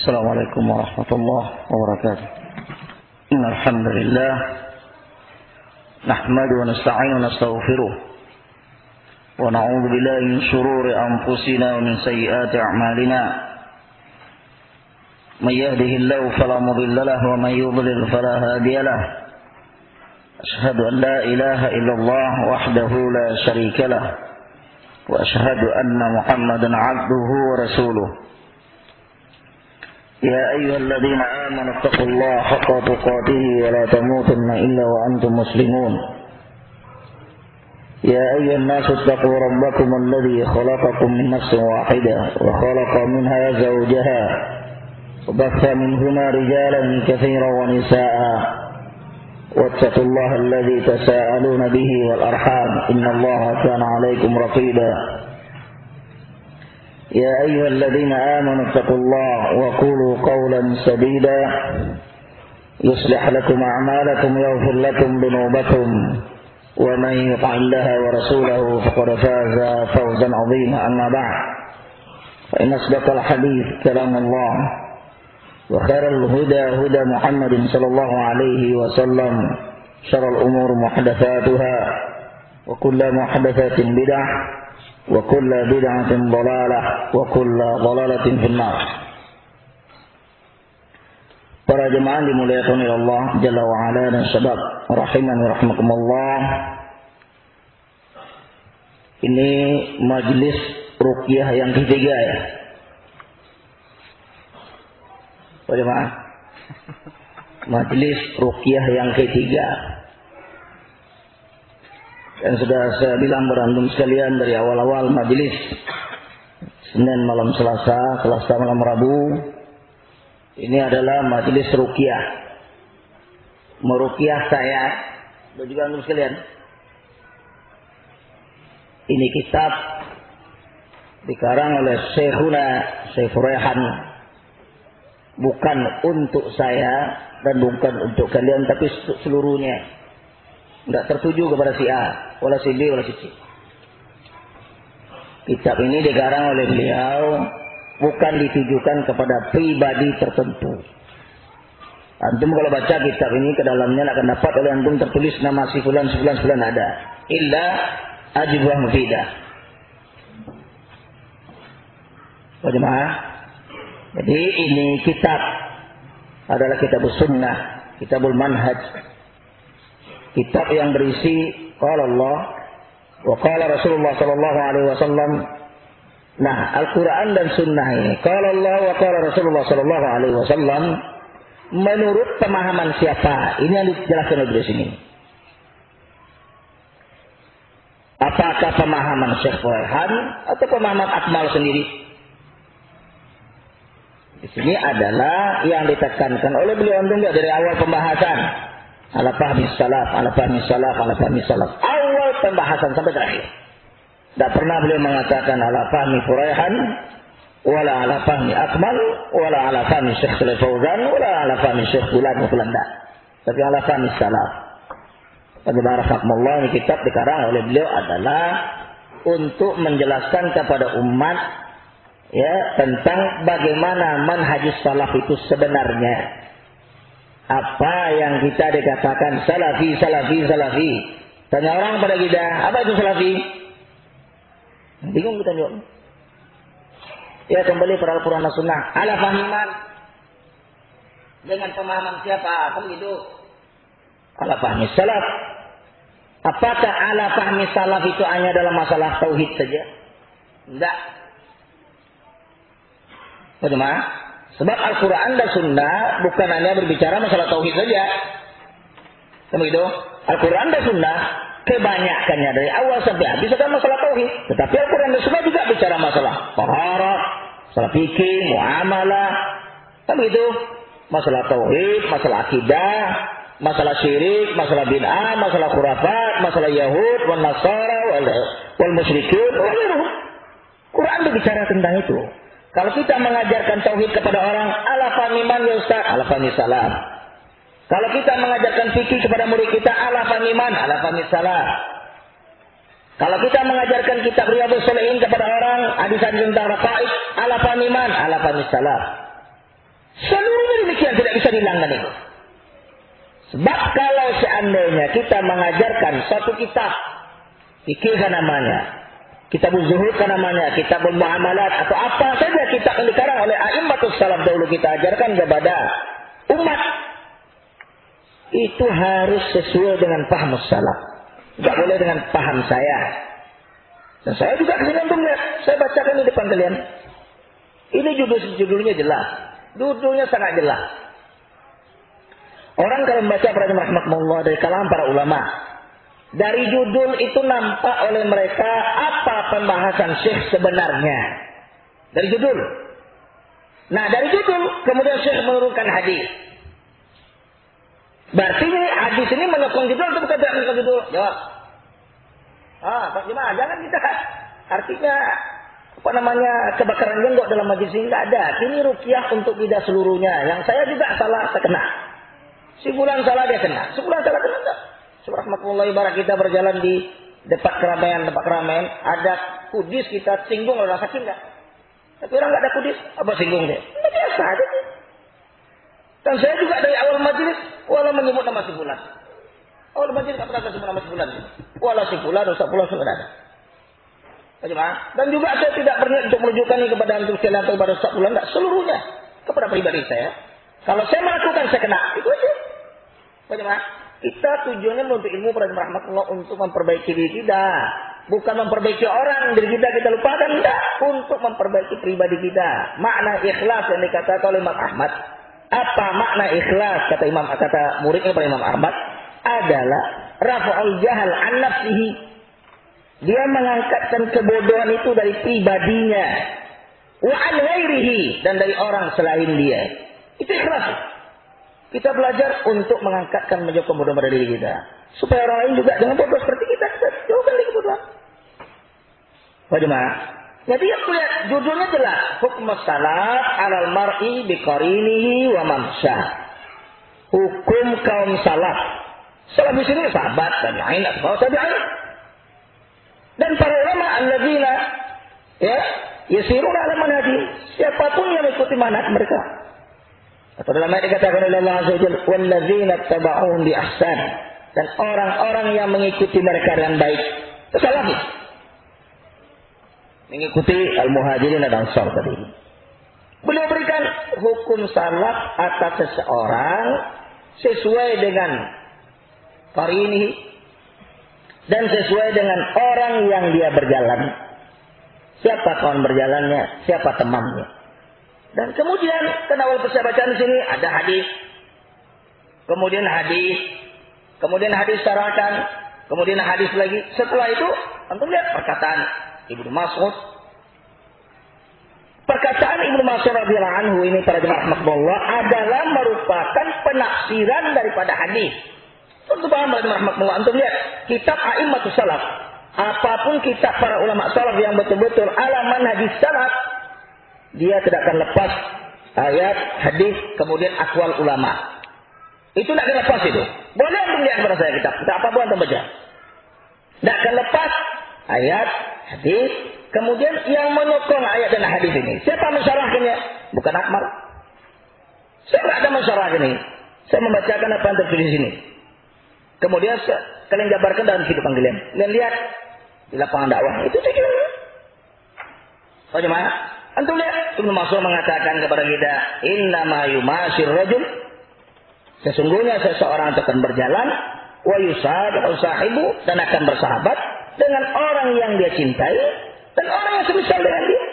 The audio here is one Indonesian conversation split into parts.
Assalamualaikum warahmatullahi wabarakatuh. Innal hamdalillah nahmaduhu wa nasta'inu wa nastaghfiruh wa na'udzu billahi min shururi anfusina wa min sayyiati a'malina. May yahdihillahu fala mudilla lahu wa may yudlil fala hadiya lahu. Ashhadu an la ilaha illallah wahdahu la syarika lahu wa ashhadu anna Muhammadan 'abduhu wa rasuluh. يا أيها الذين آمنوا اتقوا الله حق تقاته ولا تموتن إلا وأنتم مسلمون يا أيها الناس اتقوا ربكم الذي خلقكم من نفس واحدة وخلق منها زوجها وبث منهما رجالا كثيرا ونساء واتقوا الله الذي تساءلون به والأرحام إن الله كان عليكم رقيبا يا أيها الذين آمنوا اتقوا الله وقولوا قولا سديدا يصلح لكم أعمالكم ويغفر لكم ذنوبكم ومن يطع الله ورسوله فقد فاز فوزا عظيما. أما بعد فإن أصدق الحديث كلام الله وخير الهدى هدى محمد صلى الله عليه وسلم شر الأمور محدثاتها وكل محدثة بدعة wa kullu bid'atin dhalalah wa kullu dhalalatin finnar. Para jemaah dimuliakan oleh Allah Jalla wa Ala dan sebab rahimani rahimakumullah. Ini majelis ruqyah yang ketiga ya. Para jemaah, majelis ruqyah yang ketiga. Dan sudah saya bilang berantum sekalian dari awal-awal majelis Senin malam Selasa, Selasa malam Rabu, ini adalah majelis ruqyah. Meruqyah saya, dan juga antum sekalian. Ini kitab dikarang oleh Syekhuna Syekh Raihan. Bukan untuk saya dan bukan untuk kalian, tapi seluruhnya. Tidak tertuju kepada si A, wala si B, wala si C. Kitab ini dikarang oleh beliau bukan ditujukan kepada pribadi tertentu. Antum kalau baca kitab ini ke dalamnya akan dapat oleh antum tertulis nama si fulan ada. Illa ajwah mufidah. Jemaah. Jadi ini kitab adalah kitabus sunnah, kitabul manhaj. Kitab yang berisi qala Allah wa qala Rasulullah sallallahu alaihi wasallam. Nah, Al-Qur'an dan sunnah ini qala Allah wa qala Rasulullah sallallahu alaihi wasallam menurut pemahaman siapa? Ini yang dijelaskan di sini. Apakah pemahaman Syekh Raihan atau pemahaman Akmal sendiri? Di sini adalah yang ditekankan oleh beliau dari awal pembahasan. Ala fahmi salaf, ala fahmi salaf, ala fahmi salaf. Awal pembahasan sampai terakhir. Tidak pernah beliau mengatakan ala fahmi Raihan, wala ala fahmi Akmal, wala ala fahmi Syekh Shalih Fauzan, wala ala fahmi Syekh Fulan wa Fulan. Tapi ala fahmi salaf. Barakallahu, ini kitab dikarang oleh beliau adalah untuk menjelaskan kepada umat ya tentang bagaimana manhajus salaf itu sebenarnya. Apa yang kita dikatakan salafi. Tanya orang pada kita, apa itu salafi? Bingung kita jawab. Ya kembali pada Al-Quran dan Sunnah. Ala fahiman. Dengan pemahaman siapa? Apa itu? Ala fahmi salaf. Apakah ala fahmi salaf itu hanya dalam masalah tauhid saja? Tidak. Bagaimana? Sebab Al-Quran dan Sunnah bukan hanya berbicara masalah tauhid saja. Begitu. Al-Quran dan Sunnah kebanyakannya dari awal sampai habis adalah masalah tauhid. Tetapi Al-Quran dan Sunnah juga bicara masalah taharah, masalah fikih, muamalah. Begitu. Masalah tauhid, masalah akidah, masalah syirik, masalah bid'ah, masalah khurafat, masalah Yahud, wal Nasara, wal musyrikin. Quran berbicara tentang itu. Kalau kita mengajarkan tauhid kepada orang, ala fahmi man ya Ustaz, ala fahmi salaf. Kalau kita mengajarkan fikih kepada murid kita, ala fahmi man, ala fahmi salaf. Kalau kita mengajarkan kitab Riyadhus Shalihin kepada orang, hadis tentang raqaid, ala fahmi man, ala fahmi salaf. yang tidak bisa dihilangkan itu. Sebab kalau seandainya kita mengajarkan satu kitab, fikih namanya, kitabul zuhud namanya, kitabul muamalat, atau apa saja kitab yang dikarang oleh a'immatus salaf dahulu kita ajarkan kepada umat, itu harus sesuai dengan paham salaf. Tidak boleh dengan paham saya. Dan saya juga kesini untuk melihat, saya bacakan di depan kalian. Ini judulnya jelas. Judulnya sangat jelas. Orang kalau membaca para rahmatullah dari kalangan para ulama, dari judul itu nampak oleh mereka apa pembahasan Syekh sebenarnya. Dari judul. Nah, dari judul kemudian Syekh menurunkan hadis. Berarti hadis ini menyokong judul atau bukan menyokong judul? Jawab. Pak Jemaah, jangan kita artinya kebakaran jenggot dalam majlis ini tidak ada. Ini ruqyah untuk tidak seluruhnya. Yang saya juga salah, saya kena. Si bulan salah dia kena. Sebulan salah kena enggak? Subhanallah, ibarat kita berjalan di tempat keramaian, ada kudis kita singgung orang sakit enggak? Tapi orang enggak ada kudis, apa singgung dia? Ini biasa aja. Dan saya juga dari awal majelis, walau menyebut nama si bulan. Awal majelis enggak pernah sebut nama si bulan. Walau si bulan, dosa bulan sudah ada. Dan juga saya tidak berniat untuk menunjukkan ini kepada antum sekalian atau kepada Ustaz bulan, enggak, seluruhnya kepada pribadi saya. Kalau saya melakukan saya kena, itu aja. Bagaimana? Kita tujuannya menuntut ilmu pada rahmatullah untuk memperbaiki diri kita. Bukan memperbaiki orang, diri kita lupakan. Tidak. Untuk memperbaiki pribadi kita. Makna ikhlas yang dikatakan oleh Imam Ahmad. Apa makna ikhlas? Kata muridnya pada Imam Ahmad. Adalah rafa'ul jahal an nafsihi. Dia mengangkatkan kebodohan itu dari pribadinya. Wa an ghairihi. Dan dari orang selain dia. Itu ikhlas. Kita belajar untuk mengangkatkan menjauhkan kebodohan pada diri kita. Supaya orang lain juga dengan bodoh seperti kita jauhkan dari kebodohan. Bagaimana? Jadi aku lihat judulnya jelas. Hukum salaf alal mar'i biqarinihi wa mamsyah. Hukum kaum salaf. Salaf di sini sahabat dan lain atau tabi'in. Dan para ulama alladzina yasiruna ala manhaj. Siapapun yang mengikuti manhaj mereka. Atau dalam ayat dikatakan oleh Allah Azza wa Jalla, "Walladzina tabauhum bi ihsan." Dan orang-orang yang mengikuti mereka dengan baik. Itu salaf. Mengikuti al-muhajirin dan ansar tadi. Beliau berikan hukum salaf atas seseorang sesuai dengan qarini dan sesuai dengan orang yang dia berjalan. Siapa kawan berjalannya, siapa temannya. Dan kemudian awal saya bacaan di sini ada hadis. Kemudian hadis syarahkan, kemudian hadis lagi. Setelah itu antum lihat perkataan Ibnu Mas'ud. Perkataan Ibnu Mas'ud radhiyallahu anhu ini para jemaah rahmatullah adalah merupakan penafsiran daripada hadis. Untuk paham para jemaah rahmatullah, antum lihat kitab A'immatus Salaf. Apapun kitab para ulama salaf yang betul-betul ala manhaj salaf, dia tidak akan lepas ayat, hadis, kemudian akwal ulama. Itu tidak akan lepas itu. Boleh untuk lihat kepada saya kitab apapun antum baca. Tidak akan lepas ayat, hadis, kemudian yang menyokong ayat dan hadis ini. Siapa mensyarahkannya? Bukan Akmal. Saya tidak ada mensyarahkan ini. Saya membacakan apa yang tertulis di sini. Kemudian kalian jabarkan dalam kehidupan kalian. Kalian lihat di lapangan dakwah. Itu tujuannya. Bagaimana? Antum lihat, Ibnu Mas'ud mengatakan kepada kita, "Innama yumasyir rajul." Sesungguhnya seseorang akan berjalan, wa yusahibu, dan akan bersahabat dengan orang yang dia cintai dan orang yang semisal dengan dia.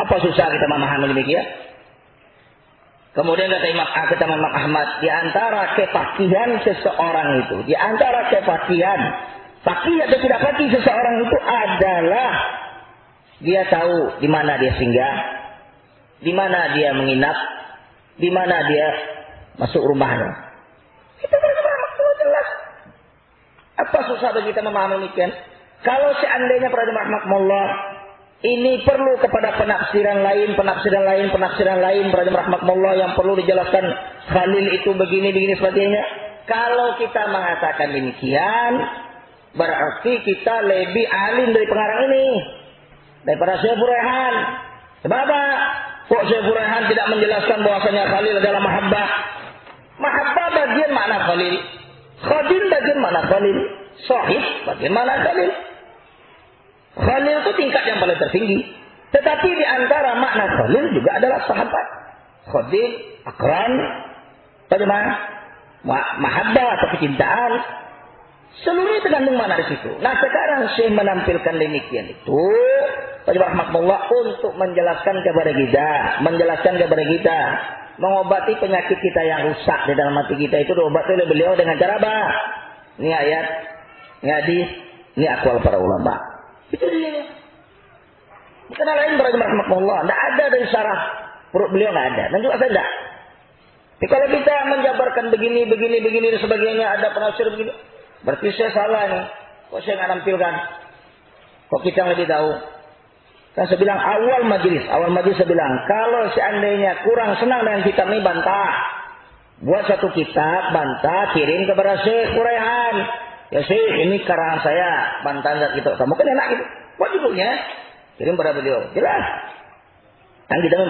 Apa susah kita memahami demikian? Kemudian kata Imam Ahmad, di antara kefakihan seseorang itu, di antara kefakihan, fakih atau tidak fakih seseorang itu adalah dia tahu di mana dia singgah, di mana dia menginap, di mana dia masuk rumahnya. Kita berjemaah jelas. Apa susah bagi kita memahami demikian? Kalau seandainya para jemaah rahmatullah ini perlu kepada penafsiran lain, para jemaah rahmatullah yang perlu dijelaskan Khalil itu begini sebagainya. Kalau kita mengatakan demikian, berarti kita lebih alim dari pengarang ini. Daripada Syekh Burhan. Sebab apa? Kok Syekh Burhan tidak menjelaskan bahwasanya Khalil adalah mahabbah? Mahabbah bagian makna Khalil. Khadim bagian makna Khalil. Sahib bagian makna Khalil. Khalil itu tingkat yang paling tertinggi. Tetapi di antara makna Khalil juga adalah sahabat. Khadim, akran, bagaimana? Mahabbah atau kecintaan. Seluruhnya tergantung makna di situ. Nah sekarang Syekh menampilkan demikian itu. Rahmatullah untuk menjelaskan kepada kita, mengobati penyakit kita yang rusak di dalam hati kita itu diobati oleh beliau dengan cara apa? Ini ayat, ini hadis, ini aqwal para ulama. Itu dia. Bukan lain rahmatullah. Tidak ada dari syarah perut beliau, nggak ada. Dan juga saya tidak. Tapi kalau kita menjabarkan begini dan sebagainya, ada penafsir begini, berarti saya salah nih. Kok saya nggak nampilkan? Kok kita lebih tahu? Kan saya bilang awal majlis saya bilang kalau seandainya kurang senang dengan kitab ini bantah, buat satu kitab bantah kirim kepada Syekh Burhan. Ya Syekh ini karangan saya bantahan dari kitab kamu kan enak gitu. Buat judulnya kirim pada beliau jelas. Yang kita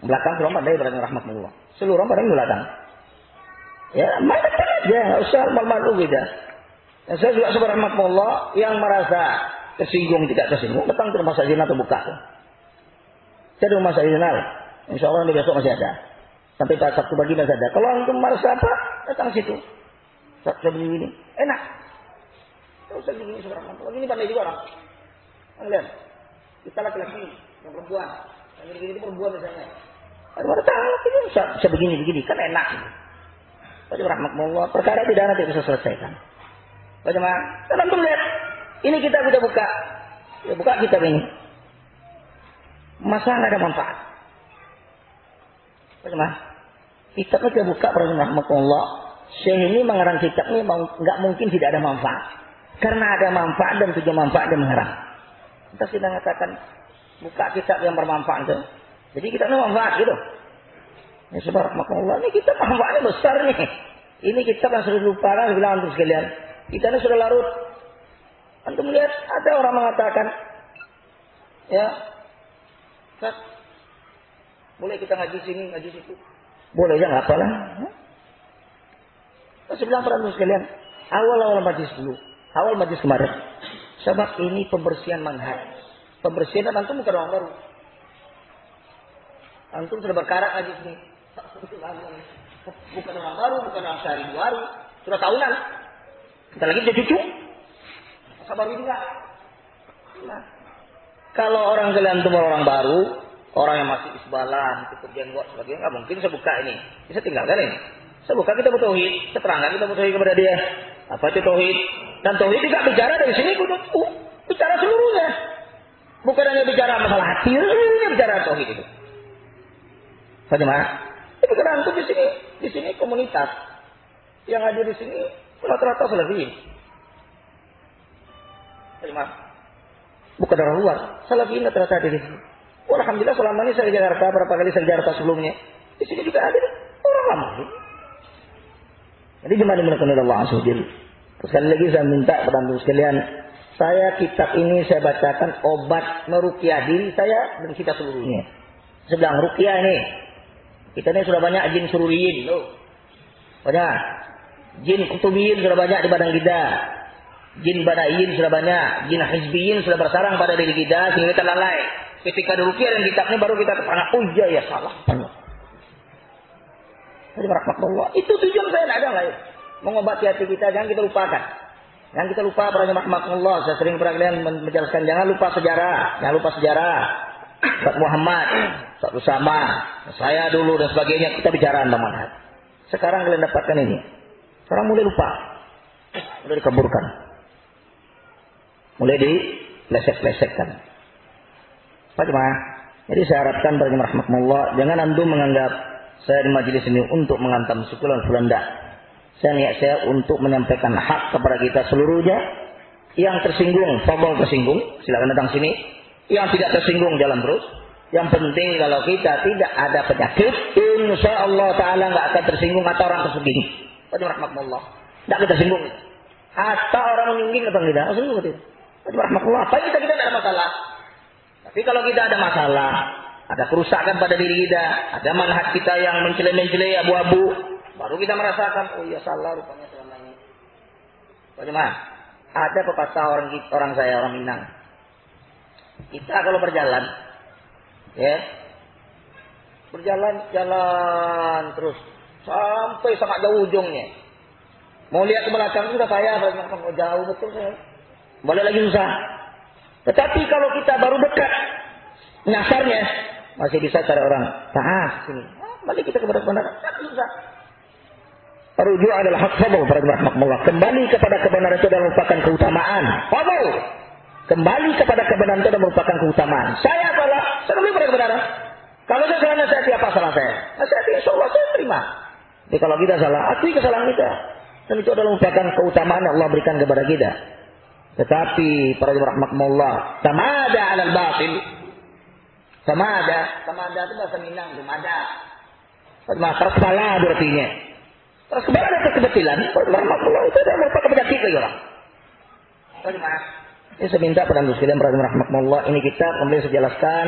belakang seluruh pandai berani rahmatullah. Seluruh pandai belakang. Ya mantap aja nggak usah malu-malu gitu. Dan saya juga sebagai rahmatullah yang merasa tersinggung tidak tersinggung datang ke rumah Sayyidina atau buka. Saya di rumah Sayyidina, insya Allah nanti besok masih ada. Sampai Sabtu pagi masih ada. Kalau antum merasa apa, datang situ. Saya begini, enak. Terus saya begini sebenarnya. Begini pandai juga orang. Lihat, kita laki-laki, yang perempuan, yang gini-gini itu perempuan misalnya. Ada tahu, ini bisa begini, kan enak. Wajib rahmatullah, perkara tidak nanti bisa selesaikan. Bagaimana? Kita antum lihat. Ini kita buka. Ya, buka kitab ini. Masa nggak ada manfaat? Bagaimana? Kitabnya kita buka, rahmatullah. Syekh ini mengarang kitab ini nggak mungkin tidak ada manfaat. Karena ada manfaat dan tujuan manfaat dan mengarang. Kita sudah mengatakan buka kitab yang bermanfaat itu. Jadi kita ini manfaat gitu. Ya subhanallah, ini kitab manfaatnya besar nih. Ini kitab yang sudah lupakan, bilang untuk sekalian. Kita ini sudah larut. Antum lihat ada orang mengatakan, ya, Ustaz, boleh kita ngaji sini, ngaji situ, boleh ya nggak apa lah. Saya bilang pada antum sekalian, awal majlis dulu, awal majlis kemarin, sebab ini pembersihan manhaj, pembersihan dan antum bukan orang baru, antum sudah berkarat ngaji sini, bukan orang baru, bukan orang sehari dua hari, sudah tahunan, kita lagi cucu. Sabar juga. Nah, kalau orang kalian itu orang baru, orang yang masih isbalan, tutup jenggot sebagainya, nggak mungkin saya buka ini. Bisa tinggalkan ini. Saya buka kita bertauhid, keterangan kita bertauhid kepada dia. Apa itu tauhid? Dan tauhid juga bicara dari sini, bicara seluruhnya. Bukan hanya bicara masalah hati, seluruhnya bicara tauhid itu. Bagaimana? Itu karena antum di sini komunitas yang hadir di sini rata-rata salafi. Bukan orang luar. Salafiyin rata-rata di sini. Alhamdulillah selama ini saya di Jakarta, berapa kali saya di Jakarta sebelumnya. Di sini juga ada orang lama. Jadi gimana menurut Allah Azza wa Jalla? Sekali lagi saya minta kepada antum sekalian, saya kitab ini saya bacakan obat meruqyah diri saya dan kita seluruhnya. Sedang ruqyah ini. Kita ini sudah banyak jin sururiyin, loh. Banyak. Jin kutubiyin sudah banyak di badan kita. Jin badaiyin sudah banyak, jin hizbiyin sudah bersarang pada diri kita sehingga kita lalai. Ketika diruqyah dan kitabnya baru kita terpana, oh iya ya salah. Jadi rahmatullah. Itu tujuan saya tidak ada lain. Mengobati hati kita, jangan kita lupakan. Jangan kita lupa pada rahmatullah. Saya sering pernah kalian menjelaskan, jangan lupa sejarah. Ustaz Muhammad, Ustaz Usama, saya dulu dan sebagainya, kita bicara tentang manhaj. Sekarang kalian dapatkan ini. Sekarang mulai lupa. Mulai dikaburkan. Mulai dilesek-lesekkan. Bagaimana? Jadi saya harapkan bagi rahmatullah, jangan antum menganggap saya di majelis ini untuk mengantam sukulan fulanda. Niat saya untuk menyampaikan hak kepada kita seluruhnya. Yang tersinggung, fadhol tersinggung, silakan datang sini. Yang tidak tersinggung jalan terus. Yang penting kalau kita tidak ada penyakit, insya Allah Taala nggak akan tersinggung atau orang tersinggung. Bagaimana rahmatullah? Tidak kita singgung. Atau orang menyingging atau tidak? Singgung itu. Rahmatullah, apa kita tidak ada masalah. Tapi kalau kita ada masalah, ada kerusakan pada diri kita, ada manhaj kita yang mencele-mencele abu-abu, baru kita merasakan, oh iya salah rupanya selama ini. Bagaimana? Ada pepatah orang saya, orang Minang. Kita kalau berjalan, ya, jalan terus sampai sangat jauh ujungnya. Mau lihat ke belakang sudah payah, jauh betul saya. Balik lagi susah. Tetapi kalau kita baru dekat nyasarnya, masih bisa cari orang. Sini. Balik kita kepada kebenaran. Susah. Rujuk adalah hak fadl para rahmatullah. Kembali kepada kebenaran itu adalah merupakan keutamaan. Fadl. Kembali kepada kebenaran itu adalah merupakan keutamaan. Saya salah, saya kembali pada kebenaran. Kalau saya salah, saya siapa salah saya? Saya insyaallah saya terima. Jadi kalau kita salah, akui kesalahan kita. Dan itu adalah merupakan keutamaan yang Allah berikan kepada kita. Tetapi para rahmatullah, tamada 'alal batil. Tamada itu bahasa Minang, tamada. Terus salah artinya. Terus kembali atas kebatilan, rahmatullah itu adalah merupakan penyakit bagi orang. Bagaimana? Ini saya minta pada anda sekalian para rahmatullah, ini kitab kemudian saya jelaskan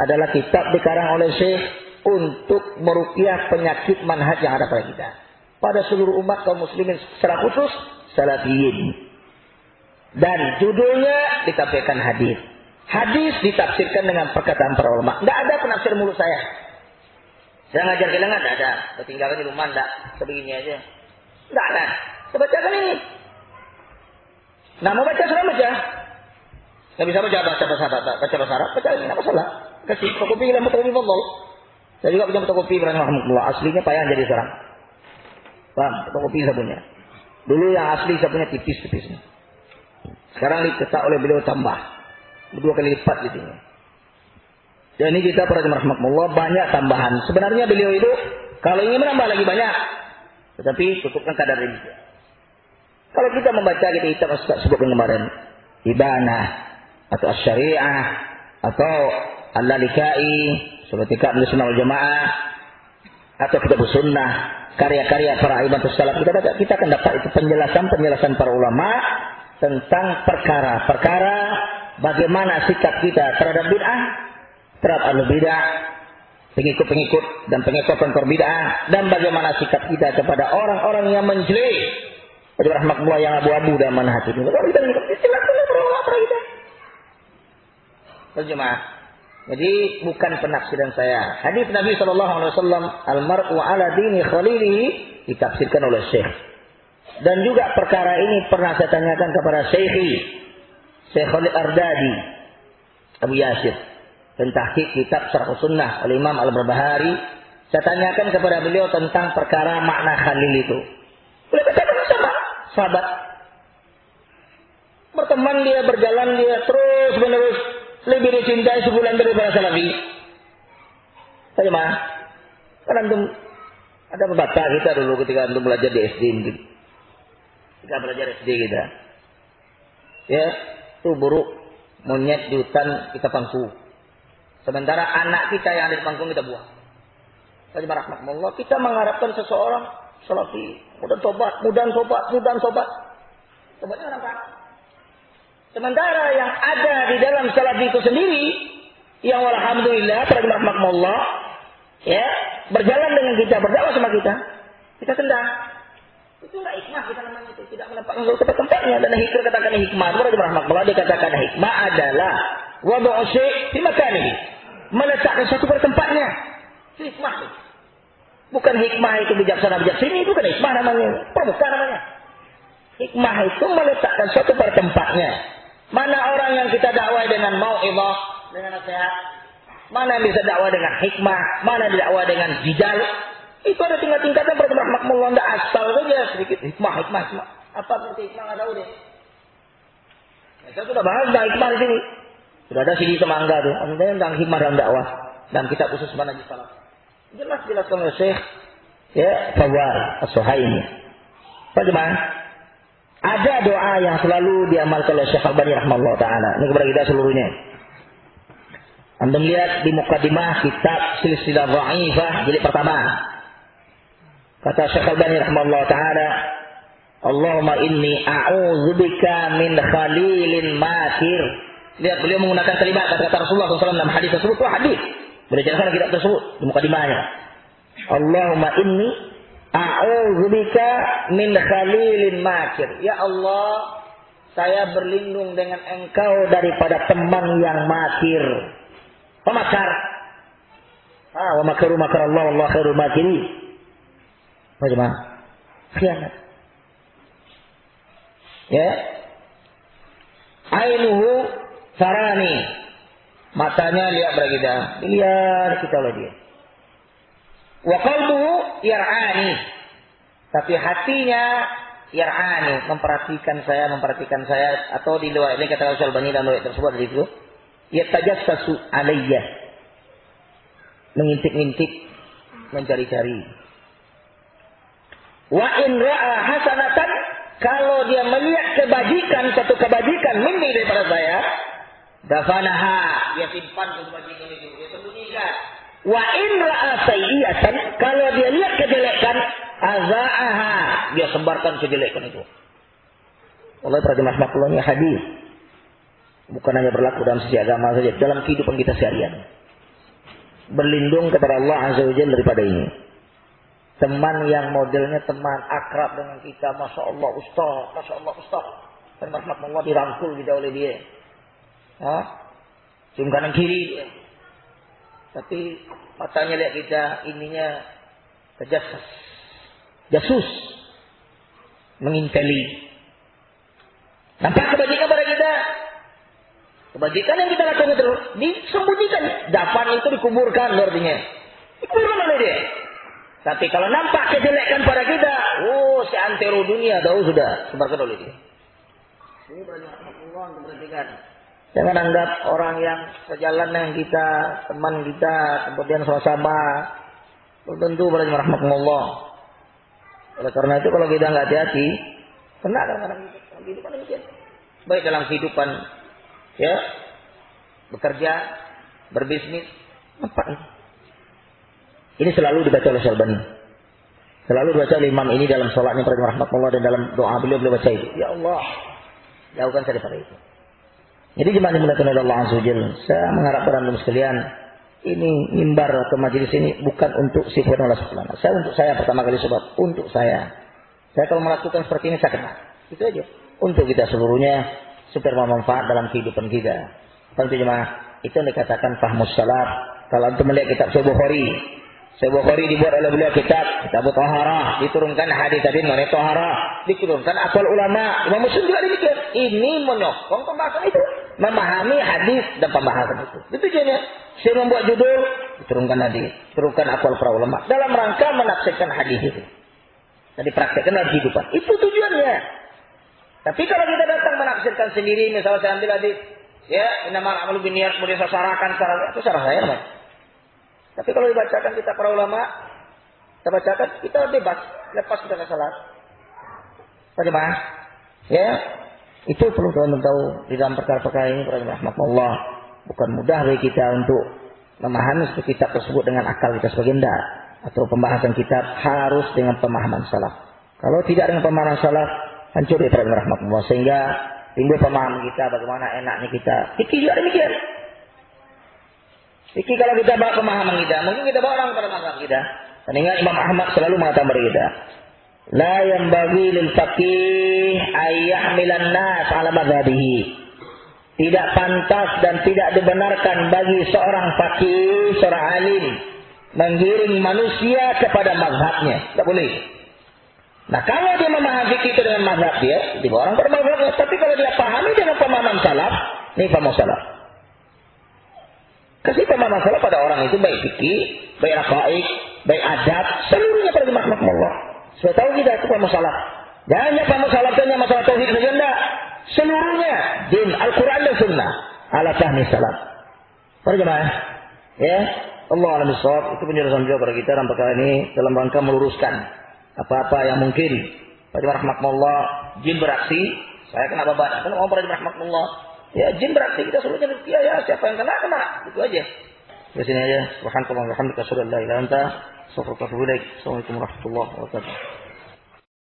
adalah kitab dikarang oleh Syekh untuk meruqyah penyakit manhaj yang ada pada kita. Pada seluruh umat kaum muslimin secara khusus salafiyin. Dan judulnya ditafsirkan hadis. Hadis ditafsirkan dengan perkataan para ulama. Tidak ada penafsir mulut saya. Saya ngajar kalian nggak ada. Ketinggalan di rumah enggak. Sebegini aja. Tidak ada. Saya bacakan ini. Nah mau baca sudah baca. Nggak bisa baca bahasa Arab. Baca ini nggak masalah. Kasih fotokopi dalam fotokopi fadl. Saya juga punya fotokopi rahimahullah. Aslinya payah jadi seorang. Paham? Fotokopi saya punya. Dulu yang asli saya punya tipis-tipisnya. Sekarang dicetak oleh beliau tambah. 2 kali lipat gitu. Dan ini kita para rahmatullah banyak tambahan. Sebenarnya beliau itu kalau ingin menambah lagi banyak. Tetapi cukupkan kadar ini. Kalau kita membaca kita sebutkan kemarin. Ibanah. Atau Asy-Syari'ah. Atau Al-Lalikai. Seperti Kitab Sunnah wal Jamaah. Atau Kitab Sunnah. Karya-karya para ibadah salaf. Kita akan dapat itu penjelasan para ulama. Tentang perkara-perkara. Bagaimana sikap kita terhadap bid'ah. Terhadap al-bid'ah. Pengikut-pengikut dan pengikut-pengikut bid'ah. Dan bagaimana sikap kita kepada orang-orang yang menjelek. Pada rahmatullah yang abu-abu dan manhaj itu. Kalau kita silakan para kita. Terjemah. Jadi bukan penafsiran saya. Hadis Nabi SAW. Al-mar'u ala dini khalilihi. Ditafsirkan oleh Syekh. Dan juga perkara ini pernah saya tanyakan kepada Syekh Khalid Ardadi. Abu Yasir. Pentahqiq kitab Syarh Sunnah oleh Imam Al-Barbahari. Saya tanyakan kepada beliau tentang perkara makna khalil itu. Boleh katakan sama sahabat. Berteman dia, berjalan dia terus menerus lebih dicintai sebulan daripada salafi. Bagaimana? Kan antum ada pepatah kita dulu ketika antum belajar di SD mungkin. Kita belajar SD kita. Ya, itu buruk monyet di hutan kita pangku. Sementara anak kita yang ada di panggung kita buang. Bagaimana rahmatullah, kita mengharapkan seseorang salafi, mudah tobat. Tobatnya orang kan. Sementara yang ada di dalam salafi itu sendiri, yang alhamdulillah, rahmatullah, ya, berjalan dengan kita, berdakwah sama kita tendang. Itu enggak hikmah kita namanya itu, tidak menempatkan ke tempatnya. Dan hikmah katakan hikmah, rahmatullah dikatakan hikmah adalah wadu'u syai' fi makanihi. Meletakkan sesuatu pada tempatnya. Hikmah. Bukan hikmah itu bijaksana bijaksini, itu kan hikmah namanya. Pramuka namanya. Hikmah itu meletakkan sesuatu pada tempatnya. Mana orang yang kita dakwah dengan mau'izah, dengan nasihat? Mana yang bisa dakwah dengan hikmah? Mana dakwah dengan jidal? Itu ada tingkat-tingkatan pada makmullah, enggak asal saja sedikit hikmah. Apa arti hikmah enggak tahu deh. Kita sudah bahas tentang hikmah di sini. Sudah ada CD semangga tuh, tentang hikmah dalam dakwah dan kitab khusus manhaj salaf. Jelas oleh Syekh ya Fawwar As-Suhaimi. Bagaimana? Ada doa yang selalu diamalkan oleh Syekh Albani rahimahullah taala. Ini kepada kita seluruhnya. Anda melihat di mukadimah kitab Silsilah Dha'ifah jilid pertama. Kata Syekh Albani rahimahullah taala, Allahumma inni a'udzubika min khalilin makir. Lihat beliau menggunakan kalimat kata Rasulullah SAW dalam hadis tersebut. Itu hadis. Boleh jelaskan kitab tersebut di mukadimahnya. Allahumma inni a'udzubika min khalilin makir. Ya Allah, saya berlindung dengan Engkau daripada teman yang makir. Pemakar. Wa makaru makar Allah wallahu khairul makirin. Bagaimana? Khianat. Ya. Ainuhu sarani. Matanya lihat pada kita. Lihat kita oleh dia. Wa qalbuhu yar'ani. Tapi hatinya yar'ani, memperhatikan saya, atau di luar ini kata Rasul Bani dan riwayat tersebut dari itu, yatajassasu alayya, mengintip-intip, mencari-cari. Wa in ra'a hasanatan, kalau dia melihat kebajikan, satu kebajikan minni daripada saya, dafanaha, dia simpan kebajikan itu, dia sembunyikan. Wa in ra'a sayyi'atan, kalau dia lihat kejelekan, azaaha, dia sebarkan kejelekan itu. Allah rahmatullah, ini hadis. Bukan hanya berlaku dalam sisi agama saja, dalam kehidupan kita seharian. Berlindung kepada Allah Azza wa Jalla daripada ini. Teman yang modelnya teman akrab dengan kita, Masya Allah Ustaz. Dan rahmatullah dirangkul kita oleh dia. Cium kanan kiri dia. Tapi matanya lihat kita, ininya terjasas. Jasus. Menginteli. Nampak kebajikan pada kita. Kebajikan yang kita lakukan terus disembunyikan. Dafan itu dikuburkan artinya. Dikuburkan oleh dia. Tapi kalau nampak kejelekan pada kita, si antero dunia tahu sudah sebarkan oleh dia. Ini banyak Allah untuk perhatikan. Jangan anggap orang yang sejalan dengan kita, teman kita, kemudian sama-sama, tentu pada rahmatullah. Oleh karena itu kalau kita nggak hati-hati, kena kadang-kadang kehidupan demikian. Baik dalam kehidupan, ya, bekerja, berbisnis, apa ini? Ini selalu dibaca oleh Syalbani. Selalu dibaca oleh imam ini dalam salatnya pada rahmatullah, dan dalam doa beliau baca itu. Ya Allah, jauhkan saya daripada itu. Jadi jemaah dimuliakan oleh Allah Azza wa Jalla, saya mengharap pada antum sekalian, ini mimbar atau majelis ini bukan untuk si Allah Subhanahu. Saya untuk saya pertama kali sebab untuk saya. Saya kalau melakukan seperti ini saya kenal. Itu aja. Untuk kita seluruhnya supaya bermanfaat dalam kehidupan kita. Tentu jemaah, itu yang dikatakan fahmus salaf. Kalau antum melihat kitab Sahih Bukhari dibuat oleh beliau kitab Taharah, diturunkan hadis-hadis mengenai taharah, diturunkan aqwal ulama. Imam Muslim juga demikian. Ini menyokong pembahasan itu, memahami hadis dan pembahasan itu. Itu tujuannya. Saya membuat judul, diturunkan hadis, turunkan aqwal para ulama dalam rangka menafsirkan hadis itu dan dipraktekkan dalam kehidupan. Itu tujuannya. Tapi kalau kita datang menafsirkan sendiri, misalnya saya ambil hadis, ya, innamal a'malu binniyat, kemudian saya sarahkan itu sarah saya namanya. Tapi kalau dibacakan kita para ulama, kita bacakan, kita bebas, lepas kita ke salat. Bagaimana? Ya, itu perlu teman-teman tahu di dalam perkara-perkara ini, rahmatullah. Bukan mudah bagi kita untuk memahami kitab tersebut dengan akal kita sebagai hendak, atau pembahasan kitab harus dengan pemahaman salaf. Kalau tidak dengan pemahaman salaf, hancur ya rahmatullah, sehingga timbul pemahaman kita bagaimana enaknya kita. Fikih juga demikian. Fikih kalau kita bawa pemahaman kita, mungkin kita bawa orang pada mazhab kita. Dan ingat Imam Ahmad selalu mengatakan kepada kita, la yanbaghi lil faqih ayyahmilan nas ala madhhabihi. Tidak pantas dan tidak dibenarkan bagi seorang faqih, seorang alim menggiring manusia kepada mazhabnya. Tidak boleh. Nah, kalau dia memahami fikih itu dengan mazhab dia, dibawa orang pada mazhabnya. Tapi kalau dia pahami dengan pemahaman salaf, ini pemahaman salaf. Kasih pemahaman salaf pada orang itu baik fikih, baik raqaik, baik adab, seluruhnya pada rahmatullah. Supaya tahu kita itu pemahaman salaf. Jangan hanya pemahaman salaf saja masalah tauhid saja, enggak. Seluruhnya din Al-Qur'an dan Sunnah ala fahmi salaf. Para jemaah, ya, Allah alam bisawab, itu penjelasan beliau kepada kita dalam perkara ini dalam rangka meluruskan apa-apa yang mungkin pada rahmatullah jin beraksi, saya kena babat, kan orang pada rahmatullah. Ya, jin beraksi, kita seluruhnya ya, siapa yang kena, itu aja. Di sini aja. Subhanallah, alhamdulillah, asyhadu an la ilaha illa anta, astaghfiruka wa atubu ilaik. Assalamualaikum warahmatullahi wabarakatuh.